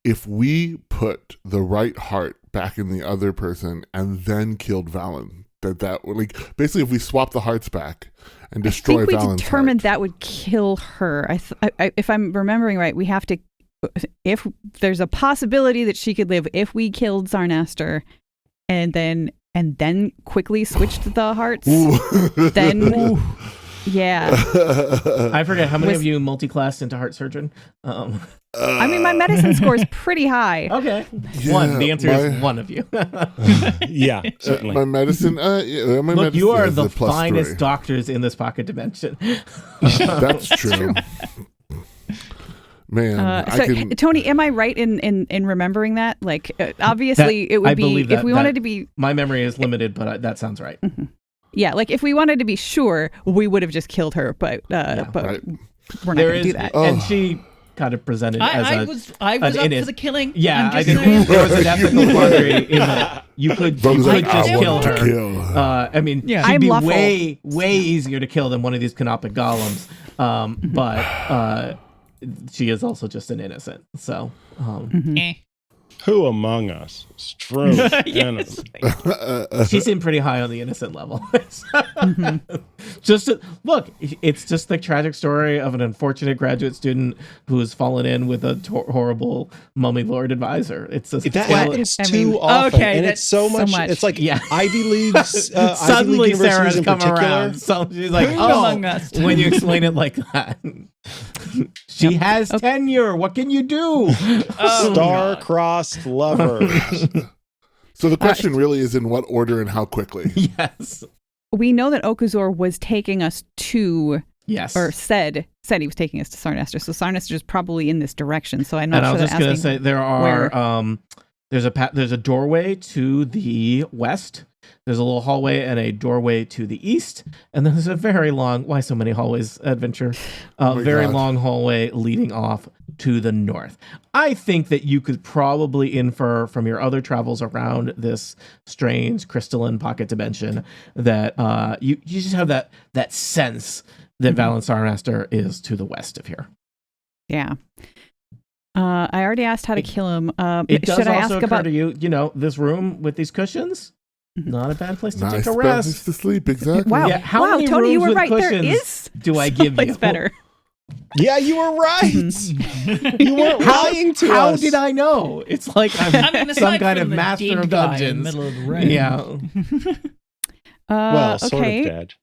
if we put the right heart back in the other person and then killed Valen, that would, like, basically if we swap the hearts back and destroy I think we Valen's determined heart. that would kill her. If I'm remembering right, we have to. If there's a possibility that she could live, if we killed Sarnaster, and then quickly switched the hearts, then yeah. I forget how many Was- of you multi-classed into heart surgeon. I mean, my medicine score is pretty high. Okay, Yeah, one. The answer is my- one of you. Yeah, certainly. my medicine. My Look, medicine you are is the a +3. finest doctors in this pocket dimension. That's true. Man, So, I can. Tony, am I right in remembering that? Like, obviously, That- it would I be believe if that- we that- wanted to be. My memory is limited, but that sounds right. Yeah, like if we wanted to be sure, we would have just killed her, but Right. we're not There going to is, do that. Oh. and she kind of presented as I was up for the killing. Yeah, I'm I just think saying. there was an ethical quandary in that you could Vogue's like, just I kill want to her. kill. I mean, Yeah. she'd I'm be lawful. way easier to kill than one of these canopic golems. But she is also just an innocent. So, Eh. Who among us is true Yes. she seemed pretty high on the innocent level. Look, it's just the tragic story of an unfortunate graduate student who has fallen in with a horrible mummy lord advisor. It's just That happens too often, okay, and that's it's so much. much. It's like Yeah. Ivy Leagues, Ivy Suddenly League Sarah's universities in come particular. around. So she's like, Who oh, among us? when you explain it like that. She has tenure. What can you do? Star-crossed lovers. So the question really is in what order and how quickly. Yes. We know that Okuzor was taking us to, Yes. or said he was taking us to Sarnaster. So Sarnaster is probably in this direction. So I'm not And I sure was that just gonna asking say there are there's a doorway to the west. There's a little hallway and a doorway to the east, and then there's a very long. Why so many hallways? Adventure, my very God. long hallway leading off to the north. I think that you could probably infer from your other travels around this strange crystalline pocket dimension that you just have that sense that Valen Sarnaster is to the west of here. Yeah. I already asked how to kill him. It does should I also ask occur about? to you, this room with these cushions, not a bad place to Nice take a place rest. to sleep, exactly. Wow, Yeah, how wow, many Tony, you rooms were with right. There cushions is do I give someplace you? better. Yeah, you were right. You weren't lying to How us. did I know? It's like I'm I mean, some aside kind from of the master dead of guy in the dungeons. middle of the room. Yeah. Well, sort okay. of dead.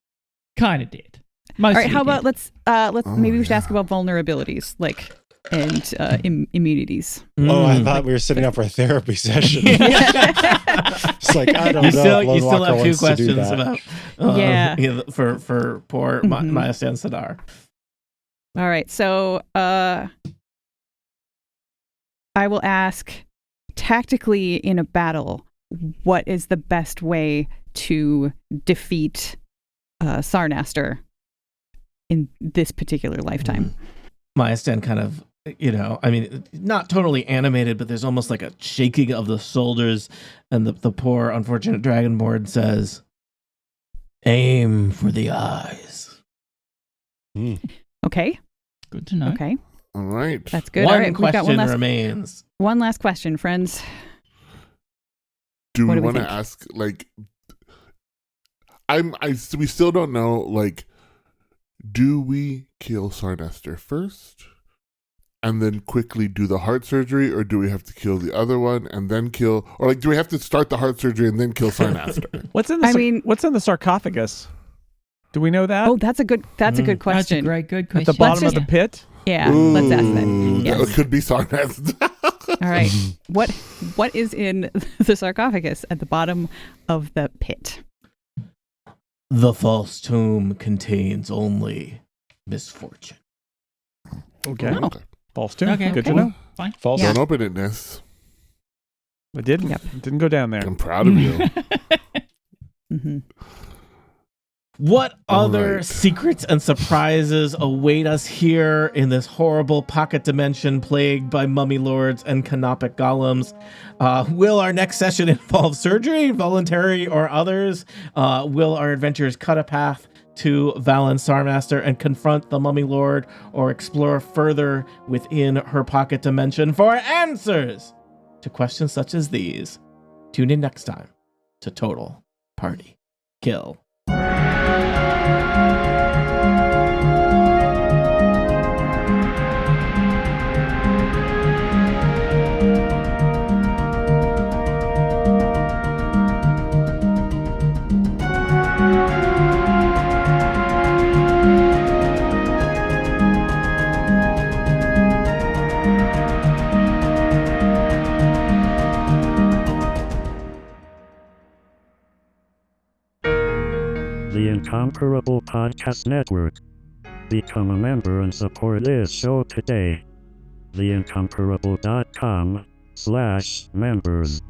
Kind of did. All Mostly right. How about did. let's maybe we should ask about vulnerabilities, like and immunities. Oh, I Mm. thought we were setting up for a therapy session. It's like, I don't You know. still, if you Lone still Walker have two wants to do questions that. about Yeah. for poor Maya Stan Sadar. All right. So I will ask tactically in a battle, what is the best way to defeat Sarnaster in this particular lifetime? Maya Stan kind of, not totally animated, but there's almost like a shaking of the shoulders, and the poor unfortunate dragonborn says, "Aim for the eyes." Okay. Good to know. Okay. All right. That's good. One All right. We've got question remains. one last question, friends. Do What we do we want to think? ask, like, we still don't know, like, do we kill Sarnaster first and then quickly do the heart surgery, or do we have to kill the other one and then kill, or like, do we have to start the heart surgery and then kill Sarnaster? What's in the what's in the sarcophagus? Do we know that? Oh, that's a good question. That's a good At question. the bottom Let's of the pit? Yeah, let's ask that. Ooh, Yes. that could be Sarnaster. All right. What is in the sarcophagus at the bottom of the pit? The false tomb contains only misfortune. Okay. Oh. Okay. False tomb. Okay. Good to Okay. know. Fine. False. Yeah. Don't open it, Ness. It didn't. Yep. It didn't go down there. I'm proud of you. Mm-hmm. What All other right. secrets and surprises await us here in this horrible pocket dimension plagued by mummy lords and canopic golems? Will our next session involve surgery, voluntary or others? Will our adventurers cut a path to Valen Sarmaster and confront the mummy lord, or explore further within her pocket dimension for answers to questions such as these? Tune in next time to Total Party Kill. The Incomparable Podcast Network. Become a member and support this show today. theincomparable.com/members